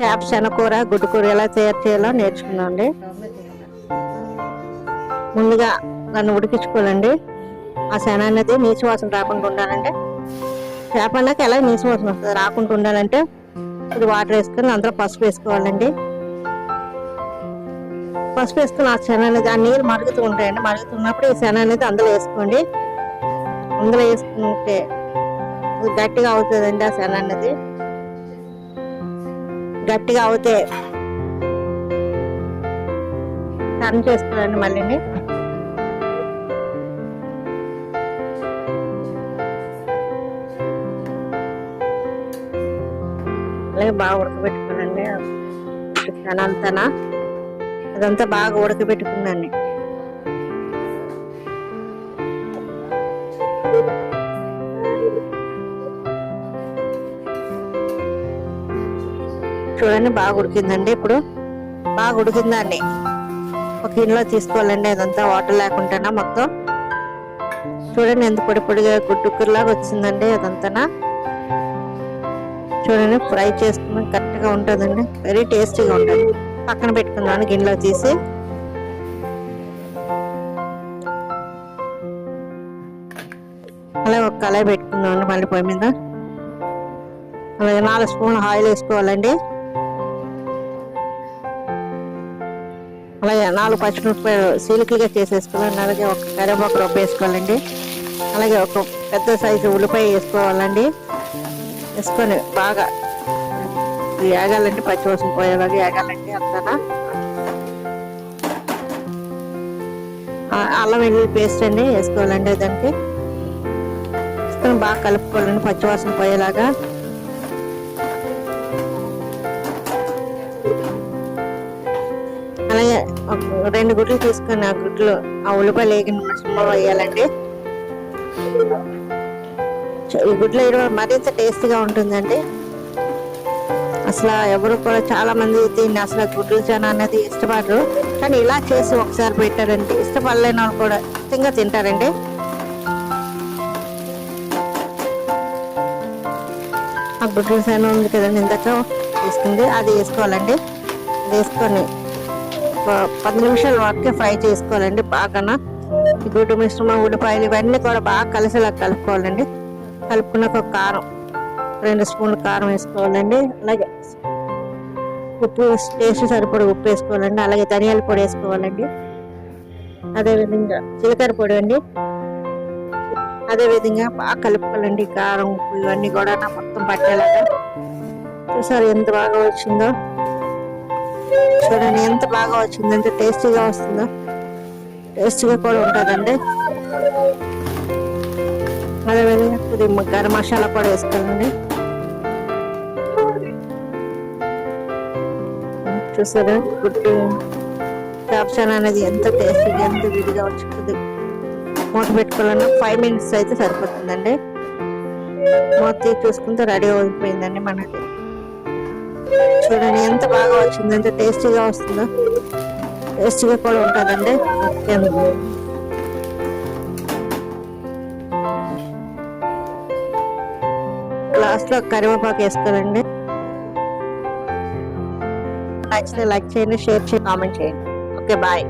చేప శనకూర గుడ్డు కూర ఎలా తయారు చేయాలో నేర్చుకున్నాం అండి. ముందుగా దాన్ని ఉడికించుకోవాలండి. ఆ శన అనేది నీచు వాసన రాకుండా ఉండాలంటే, చేప అన్నాక ఎలా నీచు వాసన వస్తుంది రాకుండా ఉండాలంటే ఇది వాటర్ వేసుకొని అందులో పసుపు వేసుకోవాలండి. పసుపు వేసుకుని ఆ శన అనేది ఆ నీళ్ళు మరుగుతూ ఉంటాయండి. మరుగుతున్నప్పుడు ఈ శన అనేది అందులో వేసుకోండి. అందులో వేసుకుంటే గట్టిగా అవుతుందండి. ఆ శన అనేది గట్టిగా అవుతే టర్న్ చేసుకోవాలండి. మళ్ళీ అలాగే బాగా ఉడకబెట్టుకోనండి. శనంతనా అదంతా బాగా ఉడకబెట్టుకుందండి. చూడండి బాగా ఉడికిందండి. ఇప్పుడు బాగా ఉడికిందండి. ఒక గిన్నెలో తీసుకోవాలండి. అదంతా వాటర్ లేకుండా మొత్తం చూడండి ఎంత పొడి పొడిగా గుడ్డుకుర్లాగా వచ్చిందండి. అదంతా చూడండి ఫ్రై చేసుకుని కరెక్ట్గా ఉంటుందండి. వెరీ టేస్టీగా ఉంటుంది. పక్కన పెట్టుకున్నాను గిన్నెలో తీసి. అలాగే ఒక కళాయి పెట్టుకున్నాను మళ్ళీ పొయ్యి మీద. అలాగే 4 స్పూన్లు ఆయిల్ వేసుకోవాలండి. అలాగే 4 పచ్చిమిరపకాయలు సీలికలుగా చేసేసుకోవాలండి. అలాగే ఒక కరివేపాకు రొబ్బ వేసుకోవాలండి. అలాగే ఒక పెద్ద సైజు ఉల్లిపాయ వేసుకోవాలండి. వేసుకొని బాగా ఏగాలండి. పచ్చివాసన పోయేలాగా ఏగాలండి. అంతా అల్లం వెల్లుల్లి పేస్ట్ అండి వేసుకోవాలండి. దానికి వేసుకొని బాగా కలుపుకోవాలండి పచ్చివాసన పోయేలాగా. అలాగే 2 గుడ్లు తీసుకొని ఆ గుడ్లు ఆ ఉల్లిపాయలు వేగిన సుమ్మలో వేయాలండి. ఈ గుడ్లు వేయడం మరింత టేస్టీగా ఉంటుందండి. అసలు ఎవరు కూడా చాలా మంది దీన్ని అసలు గుడ్లు చానా అనేది ఇష్టపడరు. కానీ ఇలా చేసి ఒకసారి పెట్టారంటే ఇష్టపడలేని వాళ్ళు కూడా ఇష్టంగా తింటారండి. ఆ గుడ్ల చానా ఉంది కదండి ఇందాక తీసుకుంది, అది వేసుకోవాలండి. అది వేసుకొని 10 నిమిషాల వరకే ఫ్రై చేసుకోవాలండి. బాగా ఈ గుడ్డు మిశ్రమం ఉల్లిపాయలు ఇవన్నీ కూడా బాగా కలిసేలా కలుపుకోవాలండి. కలుపుకున్నాక ఒక కారం 2 స్పూన్లు కారం వేసుకోవాలండి. అలాగే ఉప్పు టేస్ట్ సరిపడ ఉప్పు వేసుకోవాలండి. అలాగే ధనియాల పొడి వేసుకోవాలండి. అదేవిధంగా జీలకర్ర పొడి అండి. అదేవిధంగా బాగా కలుపుకోవాలండి. కారం ఉప్పు ఇవన్నీ కూడా మొత్తం పట్టేలాగా. చూసారు ఎంత బాగా వచ్చిందో. చూడండి ఎంత బాగా వచ్చిందో, ఎంత టేస్టీగా వస్తుందో. టేస్టీగా కూడా ఉంటుందండి. అదేవిధంగా కొద్దిగా గరం మసాలా కూడా వేసుకోవాలండి. చూసారా గుడ్డు చాప్షన్ అనేది ఎంత టేస్టీగా ఎంత విడిగా వచ్చింది. మూత పెట్టుకోవాలన్నా 5 మినిట్స్ అయితే సరిపోతుందండి. మూత చూసుకుంటే రెడీ అయిపోయిందండి మనకి. చూడండి ఎంత బాగా వచ్చింది, ఎంత టేస్టీగా వస్తుందో. టేస్టీగా కూడా ఉంటుందండి. లాస్ట్ లో కరివేపాకు వేసుకోవాలండి. నచ్చితే లైక్ చేయండి, షేర్ చేయండి, కామెంట్ చేయండి. Okay bye.